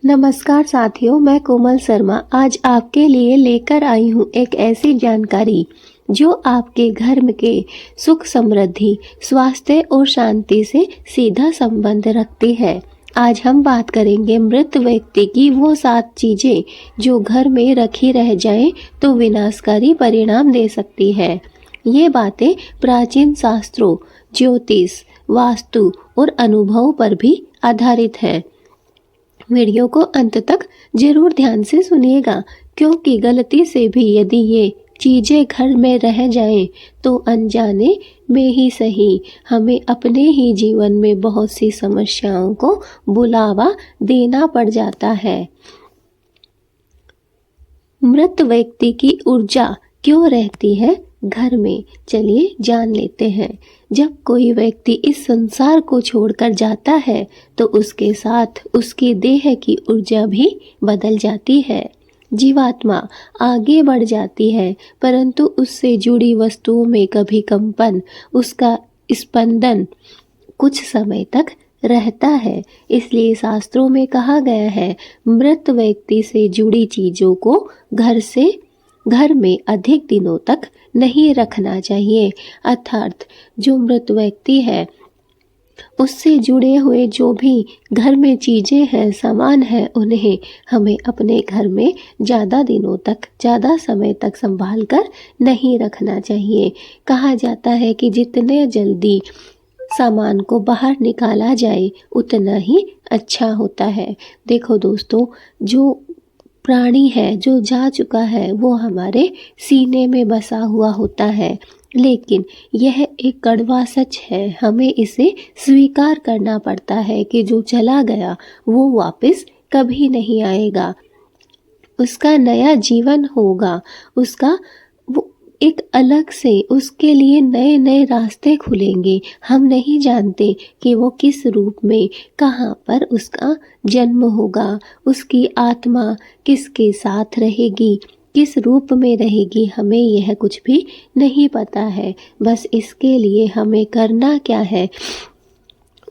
नमस्कार साथियों, मैं कोमल शर्मा आज आपके लिए लेकर आई हूँ एक ऐसी जानकारी जो आपके घर में के सुख समृद्धि, स्वास्थ्य और शांति से सीधा संबंध रखती है। आज हम बात करेंगे मृत व्यक्ति की वो 7 चीजें जो घर में रखी रह जाएं तो विनाशकारी परिणाम दे सकती है। ये बातें प्राचीन शास्त्रों, ज्योतिष, वास्तु और अनुभव पर भी आधारित है। वीडियो को अंत तक जरूर ध्यान से सुनिएगा, क्योंकि गलती से भी यदि ये चीजें घर में रह जाएं तो अनजाने में ही सही हमें अपने ही जीवन में बहुत सी समस्याओं को बुलावा देना पड़ जाता है। मृत व्यक्ति की ऊर्जा क्यों रहती है घर में, चलिए जान लेते हैं। जब कोई व्यक्ति इस संसार को छोड़कर जाता है तो उसके साथ उसकी देह की ऊर्जा भी बदल जाती है। जीवात्मा आगे बढ़ जाती है, परंतु उससे जुड़ी वस्तुओं में कभी कंपन, उसका स्पंदन कुछ समय तक रहता है। इसलिए शास्त्रों में कहा गया है, मृत व्यक्ति से जुड़ी चीजों को घर में अधिक दिनों तक नहीं रखना चाहिए। अर्थात जो मृत व्यक्ति है उससे जुड़े हुए जो भी घर में चीजें हैं, सामान है, उन्हें हमें अपने घर में ज़्यादा दिनों तक, ज़्यादा समय तक संभाल कर नहीं रखना चाहिए। कहा जाता है कि जितने जल्दी सामान को बाहर निकाला जाए उतना ही अच्छा होता है। देखो दोस्तों, जो प्राणी है, जो जा चुका है, वो हमारे सीने में बसा हुआ होता है, लेकिन यह एक कड़वा सच है। हमें इसे स्वीकार करना पड़ता है कि जो चला गया वो वापस कभी नहीं आएगा। उसका नया जीवन होगा, उसका वो एक अलग से उसके लिए नए नए रास्ते खुलेंगे। हम नहीं जानते कि वो किस रूप में, कहाँ पर उसका जन्म होगा, उसकी आत्मा किसके साथ रहेगी, किस रूप में रहेगी, हमें यह कुछ भी नहीं पता है। बस इसके लिए हमें करना क्या है,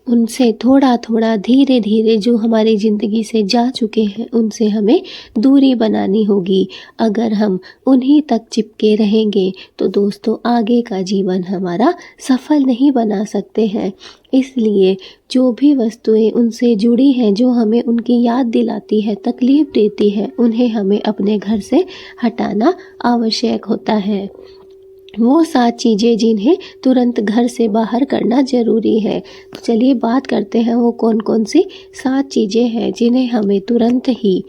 उनसे थोड़ा थोड़ा धीरे धीरे जो हमारी ज़िंदगी से जा चुके हैं उनसे हमें दूरी बनानी होगी। अगर हम उन्हीं तक चिपके रहेंगे तो दोस्तों आगे का जीवन हमारा सफल नहीं बना सकते हैं। इसलिए जो भी वस्तुएं उनसे जुड़ी हैं, जो हमें उनकी याद दिलाती है, तकलीफ़ देती है, उन्हें हमें अपने घर से हटाना आवश्यक होता है। वो 7 चीज़ें जिन्हें तुरंत घर से बाहर करना ज़रूरी है। तो चलिए बात करते हैं वो कौन कौन सी 7 चीज़ें हैं जिन्हें हमें तुरंत ही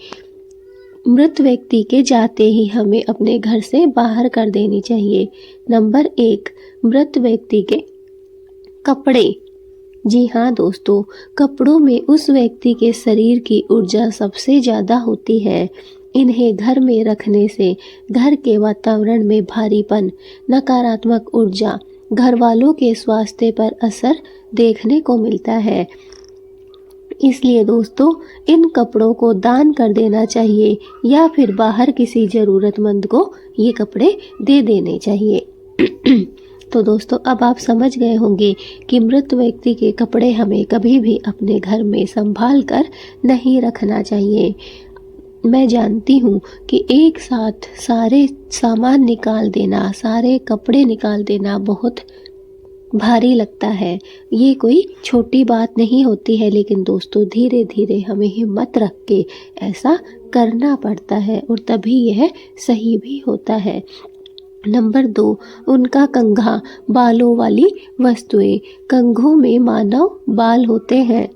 मृत व्यक्ति के जाते ही हमें अपने घर से बाहर कर देनी चाहिए। नंबर 1, मृत व्यक्ति के कपड़े। जी हाँ दोस्तों, कपड़ों में उस व्यक्ति के शरीर की ऊर्जा सबसे ज़्यादा होती है। इन्हें घर में रखने से घर के वातावरण में भारीपन, नकारात्मक ऊर्जा, घर वालों के स्वास्थ्य पर असर देखने को मिलता है। इसलिए दोस्तों इन कपड़ों को दान कर देना चाहिए या फिर बाहर किसी ज़रूरतमंद को ये कपड़े दे देने चाहिए। तो दोस्तों अब आप समझ गए होंगे कि मृत व्यक्ति के कपड़े हमें कभी भी अपने घर में संभाल कर नहीं रखना चाहिए। मैं जानती हूँ कि एक साथ सारे सामान निकाल देना, सारे कपड़े निकाल देना बहुत भारी लगता है। ये कोई छोटी बात नहीं होती है, लेकिन दोस्तों धीरे धीरे हमें हिम्मत रख के ऐसा करना पड़ता है और तभी यह सही भी होता है। नंबर 2, उनका कंघा, बालों वाली वस्तुएं। कंघों में मानव बाल होते हैं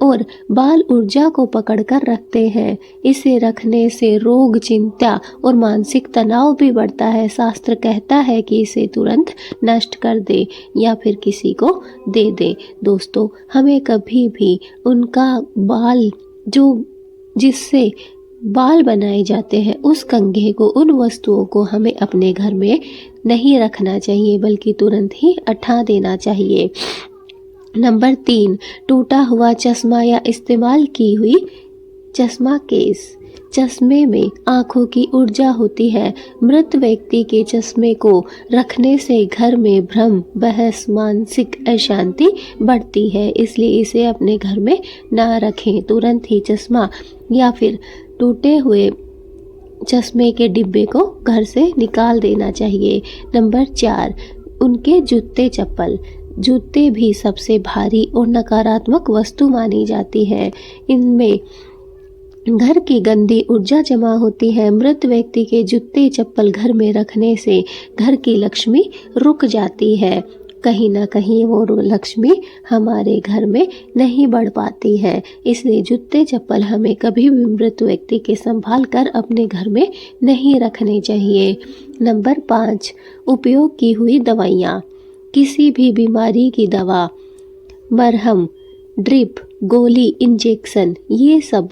और बाल ऊर्जा को पकड़कर रखते हैं। इसे रखने से रोग, चिंता और मानसिक तनाव भी बढ़ता है। शास्त्र कहता है कि इसे तुरंत नष्ट कर दे या फिर किसी को दे दे। दोस्तों हमें कभी भी उनका बाल, जो जिससे बाल बनाए जाते हैं, उस कंघे को, उन वस्तुओं को हमें अपने घर में नहीं रखना चाहिए, बल्कि तुरंत ही हटा देना चाहिए। नंबर 3, टूटा हुआ चश्मा या इस्तेमाल की हुई चश्मा केस। चश्मे में आँखों की ऊर्जा होती है। मृत व्यक्ति के चश्मे को रखने से घर में भ्रम, बहस, मानसिक अशांति बढ़ती है, इसलिए इसे अपने घर में ना रखें। तुरंत ही चश्मा या फिर टूटे हुए चश्मे के डिब्बे को घर से निकाल देना चाहिए। नंबर 4, उनके जूते चप्पल। जूते भी सबसे भारी और नकारात्मक वस्तु मानी जाती है। इनमें घर की गंदी ऊर्जा जमा होती है। मृत व्यक्ति के जूते चप्पल घर में रखने से घर की लक्ष्मी रुक जाती है। कहीं ना कहीं वो लक्ष्मी हमारे घर में नहीं बढ़ पाती है, इसलिए जूते चप्पल हमें कभी भी मृत व्यक्ति के संभाल कर अपने घर में नहीं रखने चाहिए। नंबर 5, उपयोग की हुई दवाइयाँ। किसी भी बीमारी की दवा, मरहम, ड्रिप, गोली, इंजेक्शन, ये सब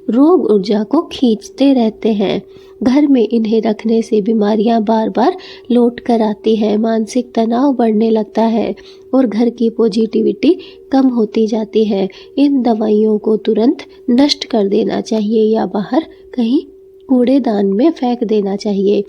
रोग ऊर्जा को खींचते रहते हैं। घर में इन्हें रखने से बीमारियां बार बार लौट कर आती है, मानसिक तनाव बढ़ने लगता है और घर की पॉजिटिविटी कम होती जाती है। इन दवाइयों को तुरंत नष्ट कर देना चाहिए या बाहर कहीं कूड़ेदान में फेंक देना चाहिए।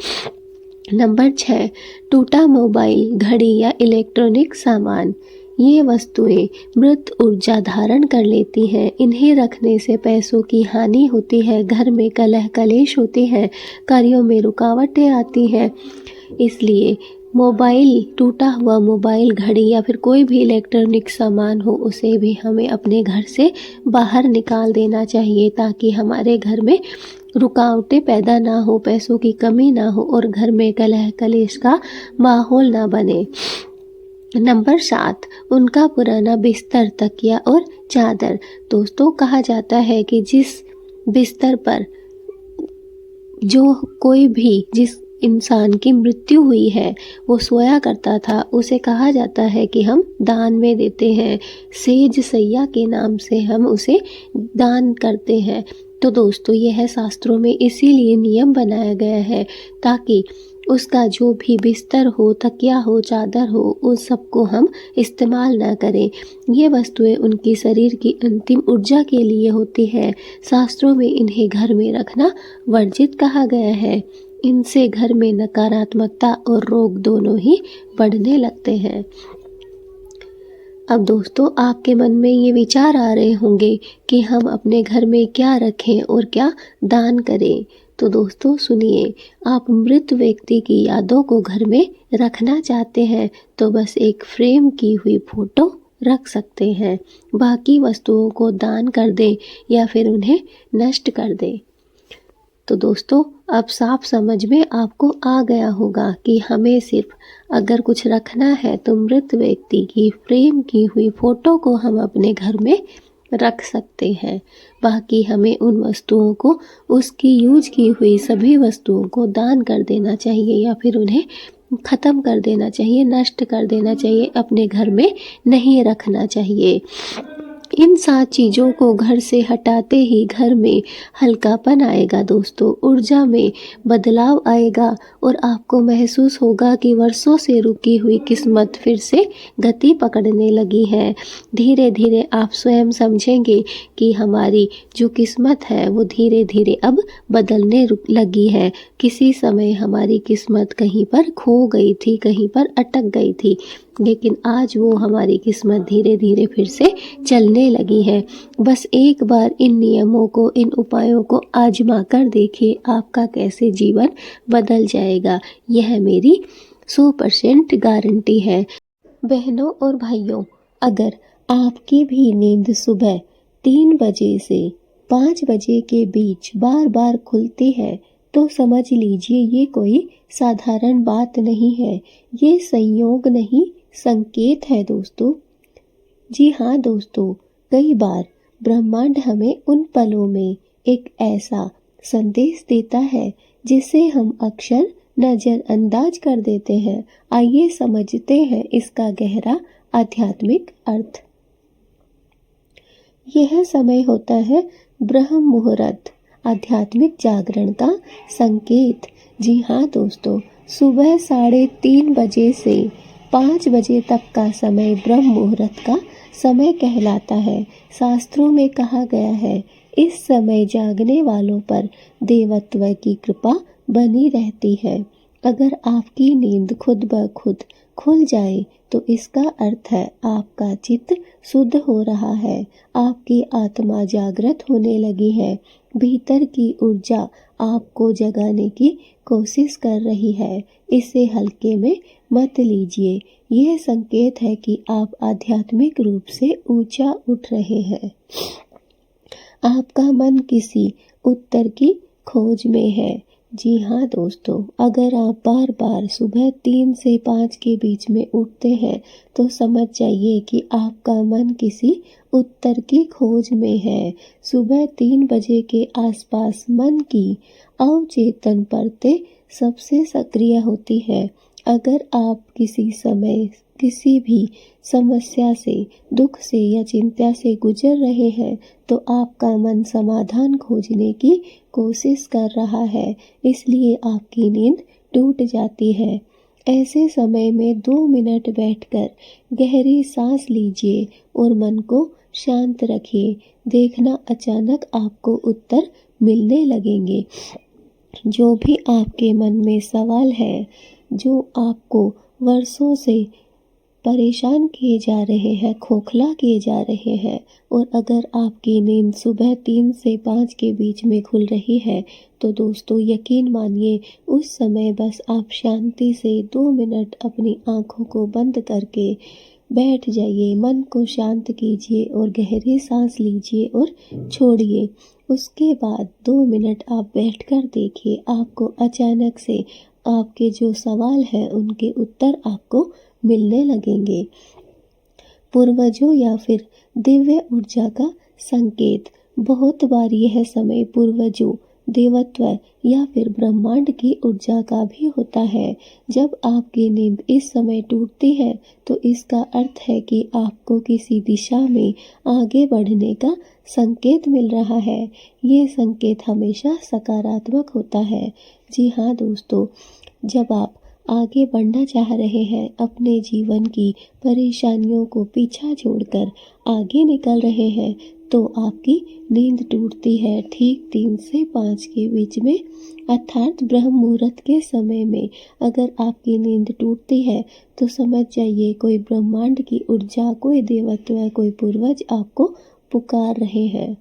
नंबर 6, टूटा मोबाइल, घड़ी या इलेक्ट्रॉनिक सामान। ये वस्तुएं मृत ऊर्जा धारण कर लेती हैं। इन्हें रखने से पैसों की हानि होती है, घर में कलह कलेश होते हैं, कार्यों में रुकावटें आती हैं। इसलिए मोबाइल, टूटा हुआ मोबाइल, घड़ी या फिर कोई भी इलेक्ट्रॉनिक सामान हो, उसे भी हमें अपने घर से बाहर निकाल देना चाहिए ताकि हमारे घर में रुकावटें पैदा ना हो, पैसों की कमी ना हो और घर में कलह कलेश का माहौल ना बने। नंबर 7, उनका पुराना बिस्तर, तकिया और चादर। दोस्तों, कहा जाता है कि जिस बिस्तर पर जिस इंसान की मृत्यु हुई है वो सोया करता था, उसे कहा जाता है कि हम दान में देते हैं। सेज सैया के नाम से हम उसे दान करते हैं। तो दोस्तों, यह है शास्त्रों में इसीलिए नियम बनाया गया है ताकि उसका जो भी बिस्तर हो, तकिया हो, चादर हो, उन सबको हम इस्तेमाल ना करें। ये वस्तुएं उनकी शरीर की अंतिम ऊर्जा के लिए होती है। शास्त्रों में इन्हें घर में रखना वर्जित कहा गया है। इनसे घर में नकारात्मकता और रोग दोनों ही बढ़ने लगते हैं। अब दोस्तों, आपके मन में ये विचार आ रहे होंगे कि हम अपने घर में क्या रखें और क्या दान करें। तो दोस्तों सुनिए, आप मृत व्यक्ति की यादों को घर में रखना चाहते हैं तो बस एक फ्रेम की हुई फोटो रख सकते हैं। बाकी वस्तुओं को दान कर दें या फिर उन्हें नष्ट कर दें। तो दोस्तों, अब साफ समझ में आपको आ गया होगा कि हमें सिर्फ अगर कुछ रखना है तो मृत व्यक्ति की फ्रेम की हुई फोटो को हम अपने घर में रख सकते हैं। बाकी हमें उन वस्तुओं को, उसकी यूज की हुई सभी वस्तुओं को दान कर देना चाहिए या फिर उन्हें ख़त्म कर देना चाहिए, नष्ट कर देना चाहिए, अपने घर में नहीं रखना चाहिए। इन 7 चीज़ों को घर से हटाते ही घर में हल्कापन आएगा दोस्तों, ऊर्जा में बदलाव आएगा और आपको महसूस होगा कि वर्षों से रुकी हुई किस्मत फिर से गति पकड़ने लगी है। धीरे धीरे आप स्वयं समझेंगे कि हमारी जो किस्मत है वो धीरे धीरे अब बदलने लगी है। किसी समय हमारी किस्मत कहीं पर खो गई थी, कहीं पर अटक गई थी, लेकिन आज वो हमारी किस्मत धीरे धीरे फिर से चलने लगी है। बस एक बार इन नियमों को, इन उपायों को आजमा कर देखिए, आपका कैसे जीवन बदल जाएगा। यह मेरी 100% गारंटी है। बहनों और भाइयों, अगर आपकी भी नींद सुबह 3 बजे से 5 बजे के बीच बार बार खुलती है तो समझ लीजिए ये कोई साधारण बात नहीं है, ये संयोग नहीं, संकेत है दोस्तों। जी हाँ दोस्तों, कई बार ब्रह्मांड हमें उन पलों में एक ऐसा संदेश देता है जिसे हम अक्सर नजरअंदाज कर देते हैं। आइए समझते हैं इसका गहरा आध्यात्मिक अर्थ। यह समय होता है ब्रह्म मुहूर्त, आध्यात्मिक जागरण का संकेत। जी हाँ दोस्तों, सुबह 3:30 बजे से 5 बजे तक का समय ब्रह्म मुहूर्त का समय कहलाता है। शास्त्रों में कहा गया है इस समय जागने वालों पर देवत्व की कृपा बनी रहती है। अगर आपकी नींद खुद ब खुद खुल जाए तो इसका अर्थ है आपका चित्त शुद्ध हो रहा है, आपकी आत्मा जागृत होने लगी है, भीतर की ऊर्जा आपको जगाने की कोशिश कर रही है। इसे हल्के में मत लीजिए, यह संकेत है कि आप आध्यात्मिक रूप से ऊंचा उठ रहे हैं। आपका मन किसी उत्तर की खोज में है। जी हाँ दोस्तों, अगर आप बार बार सुबह 3 से 5 के बीच में उठते हैं तो समझ जाइए कि आपका मन किसी उत्तर की खोज में है। सुबह 3 बजे के आसपास मन की अवचेतन परतें सबसे सक्रिय होती है। अगर आप किसी समय किसी भी समस्या से, दुख से या चिंता से गुजर रहे हैं तो आपका मन समाधान खोजने की कोशिश कर रहा है, इसलिए आपकी नींद टूट जाती है। ऐसे समय में 2 मिनट बैठकर गहरी सांस लीजिए और मन को शांत रखिए। देखना अचानक आपको उत्तर मिलने लगेंगे। जो भी आपके मन में सवाल है, जो आपको वर्षों से परेशान किए जा रहे हैं, खोखला किए जा रहे हैं, और अगर आपकी नींद सुबह 3 से 5 के बीच में खुल रही है तो दोस्तों यकीन मानिए उस समय बस आप शांति से 2 मिनट अपनी आँखों को बंद करके बैठ जाइए, मन को शांत कीजिए और गहरी सांस लीजिए और छोड़िए। उसके बाद 2 मिनट आप बैठकर देखिए, आपको अचानक से आपके जो सवाल हैं उनके उत्तर आपको मिलने लगेंगे। पूर्वजों या फिर दिव्य ऊर्जा का संकेत। बहुत बार यह समय पूर्वजों, देवत्व या फिर ब्रह्मांड की ऊर्जा का भी होता है। जब आपकी नींद इस समय टूटती है तो इसका अर्थ है कि आपको किसी दिशा में आगे बढ़ने का संकेत मिल रहा है। ये संकेत हमेशा सकारात्मक होता है। जी हाँ दोस्तों, जब आप आगे बढ़ना चाह रहे हैं, अपने जीवन की परेशानियों को पीछा छोड़कर आगे निकल रहे हैं, तो आपकी नींद टूटती है ठीक 3 से 5 के बीच में, अर्थात ब्रह्म मुहूर्त के समय में। अगर आपकी नींद टूटती है तो समझ जाइए कोई ब्रह्मांड की ऊर्जा, कोई देवत्व, कोई पूर्वज आपको पुकार रहे हैं।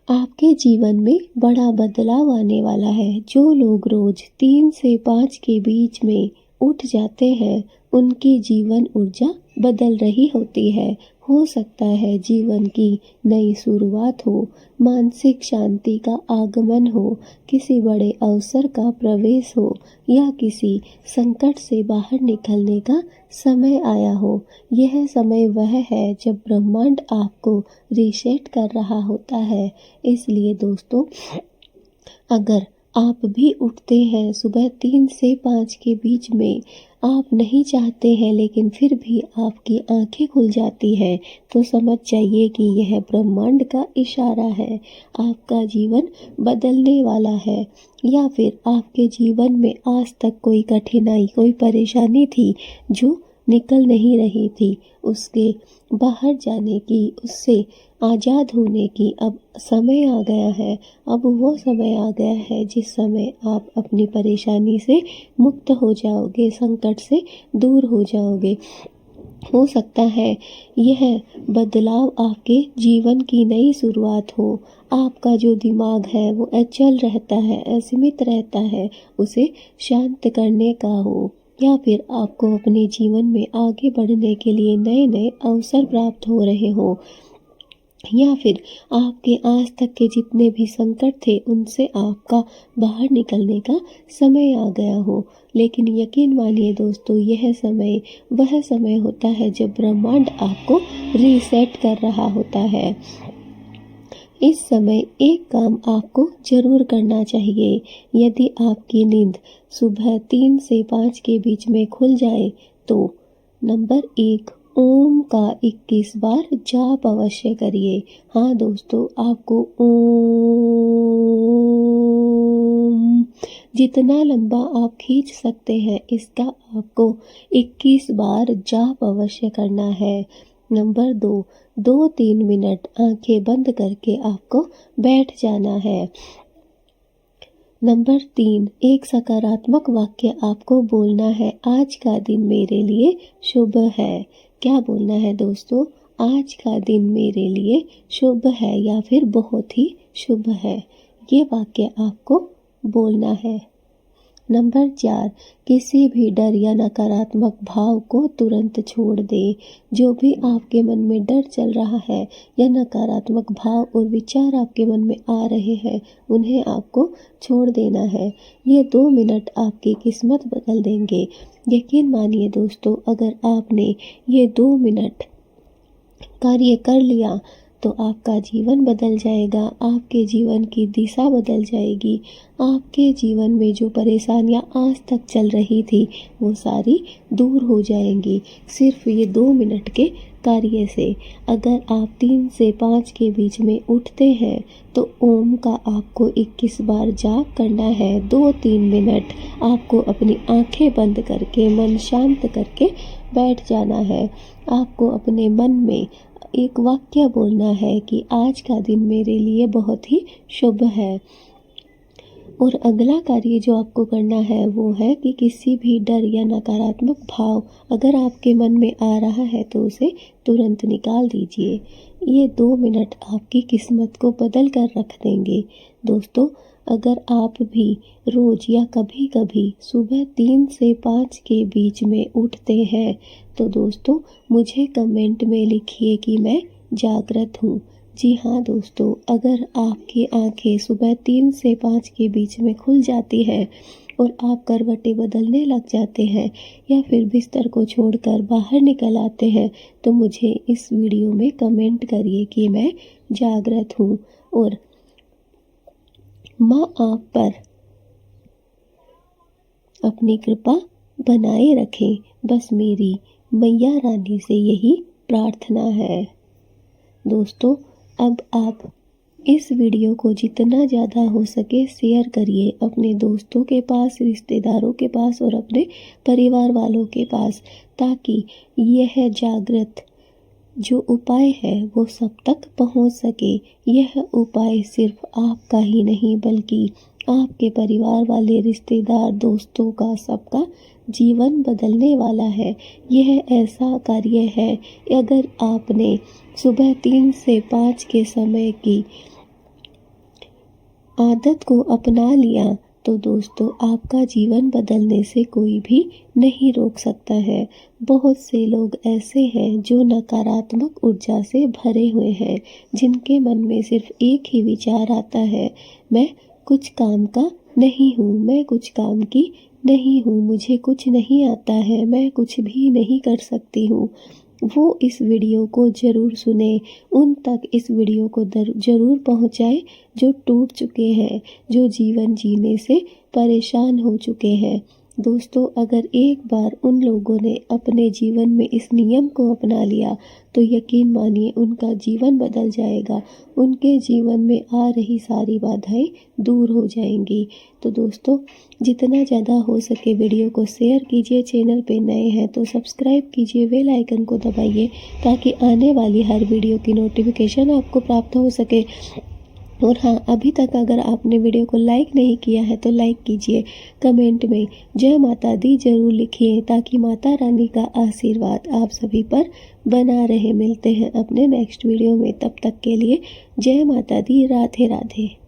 आपके जीवन में बड़ा बदलाव आने वाला है। जो लोग रोज 3 से 5 के बीच में उठ जाते हैं उनकी जीवन ऊर्जा बदल रही होती है। हो सकता है जीवन की नई शुरुआत हो, मानसिक शांति का आगमन हो, किसी बड़े अवसर का प्रवेश हो या किसी संकट से बाहर निकलने का समय आया हो। यह समय वह है जब ब्रह्मांड आपको रीसेट कर रहा होता है। इसलिए दोस्तों, अगर आप भी उठते हैं सुबह 3 से 5 के बीच में, आप नहीं चाहते हैं लेकिन फिर भी आपकी आंखें खुल जाती हैं, तो समझ जाइए कि यह ब्रह्मांड का इशारा है। आपका जीवन बदलने वाला है। या फिर आपके जीवन में आज तक कोई कठिनाई, कोई परेशानी थी जो निकल नहीं रही थी, उसके बाहर जाने की, उससे आज़ाद होने की अब समय आ गया है। अब वो समय आ गया है जिस समय आप अपनी परेशानी से मुक्त हो जाओगे, संकट से दूर हो जाओगे। हो सकता है यह बदलाव आपके जीवन की नई शुरुआत हो। आपका जो दिमाग है वो अचल रहता है, असीमित रहता है, उसे शांत करने का हो, या फिर आपको अपने जीवन में आगे बढ़ने के लिए नए नए अवसर प्राप्त हो रहे हो, या फिर आपके आज तक के जितने भी संकट थे उनसे आपका बाहर निकलने का समय आ गया हो। लेकिन यकीन मानिए दोस्तों, यह समय वह समय होता है जब ब्रह्मांड आपको रीसेट कर रहा होता है। इस समय एक काम आपको जरूर करना चाहिए। यदि आपकी नींद सुबह 3 से 5 के बीच में खुल जाए तो नंबर 1, ओम का 21 बार जाप अवश्य करिए। हाँ दोस्तों, आपको ओम जितना लंबा आप खींच सकते हैं इसका आपको 21 बार जाप अवश्य करना है। नंबर 2, 2-3 मिनट आंखें बंद करके आपको बैठ जाना है। नंबर 3, एक सकारात्मक वाक्य आपको बोलना है, आज का दिन मेरे लिए शुभ है। क्या बोलना है दोस्तों? आज का दिन मेरे लिए शुभ है या फिर बहुत ही शुभ है। ये वाक्य आपको बोलना है। नंबर 4, किसी भी डर या नकारात्मक भाव को तुरंत छोड़ दें। जो भी आपके मन में डर चल रहा है या नकारात्मक भाव और विचार आपके मन में आ रहे हैं, उन्हें आपको छोड़ देना है। ये 2 मिनट आपकी किस्मत बदल देंगे। यकीन मानिए दोस्तों, अगर आपने ये 2 मिनट कार्य कर लिया तो आपका जीवन बदल जाएगा, आपके जीवन की दिशा बदल जाएगी। आपके जीवन में जो परेशानियां आज तक चल रही थी वो सारी दूर हो जाएंगी सिर्फ ये 2 मिनट के कार्य से। अगर आप 3 से 5 के बीच में उठते हैं तो ओम का आपको 21 बार जाप करना है। 2-3 मिनट आपको अपनी आंखें बंद करके मन शांत करके बैठ जाना है। आपको अपने मन में एक वाक्य बोलना है कि आज का दिन मेरे लिए बहुत ही शुभ है। और अगला कार्य जो आपको करना है वो है कि किसी भी डर या नकारात्मक भाव अगर आपके मन में आ रहा है तो उसे तुरंत निकाल दीजिए। ये 2 मिनट आपकी किस्मत को बदल कर रख देंगे। दोस्तों, अगर आप भी रोज या कभी कभी सुबह 3 से 5 के बीच में उठते हैं तो दोस्तों मुझे कमेंट में लिखिए कि मैं जागृत हूँ। जी हाँ दोस्तों, अगर आपकी आंखें सुबह 3 से 5 के बीच में खुल जाती है और आप करवटें बदलने लग जाते हैं या फिर बिस्तर को छोड़कर बाहर निकल आते हैं तो मुझे इस वीडियो में कमेंट करिए कि मैं जागृत हूँ। और माँ आप पर अपनी कृपा बनाए रखें, बस मेरी मैया रानी से यही प्रार्थना है। दोस्तों, अब आप इस वीडियो को जितना ज़्यादा हो सके शेयर करिए अपने दोस्तों के पास, रिश्तेदारों के पास और अपने परिवार वालों के पास, ताकि यह जागृत जो उपाय है वो सब तक पहुंच सके। यह उपाय सिर्फ आपका ही नहीं बल्कि आपके परिवार वाले, रिश्तेदार, दोस्तों का, सबका जीवन बदलने वाला है। यह ऐसा कार्य है, अगर आपने सुबह 3 से 5 के समय की आदत को अपना लिया तो दोस्तों आपका जीवन बदलने से कोई भी नहीं रोक सकता है। बहुत से लोग ऐसे हैं जो नकारात्मक ऊर्जा से भरे हुए हैं, जिनके मन में सिर्फ एक ही विचार आता है, मैं कुछ काम का नहीं हूँ, मैं कुछ काम की नहीं हूँ, मुझे कुछ नहीं आता है, मैं कुछ भी नहीं कर सकती हूँ। वो इस वीडियो को ज़रूर सुने, उन तक इस वीडियो को ज़रूर पहुँचाए जो टूट चुके हैं, जो जीवन जीने से परेशान हो चुके हैं। दोस्तों, अगर एक बार उन लोगों ने अपने जीवन में इस नियम को अपना लिया तो यकीन मानिए उनका जीवन बदल जाएगा, उनके जीवन में आ रही सारी बाधाएं दूर हो जाएंगी। तो दोस्तों, जितना ज़्यादा हो सके वीडियो को शेयर कीजिए, चैनल पे नए हैं तो सब्सक्राइब कीजिए, बेल आइकन को दबाइए ताकि आने वाली हर वीडियो की नोटिफिकेशन आपको प्राप्त हो सके। और हाँ, अभी तक अगर आपने वीडियो को लाइक नहीं किया है तो लाइक कीजिए, कमेंट में जय माता दी जरूर लिखिए ताकि माता रानी का आशीर्वाद आप सभी पर बना रहे। मिलते हैं अपने नेक्स्ट वीडियो में, तब तक के लिए जय माता दी, राधे राधे।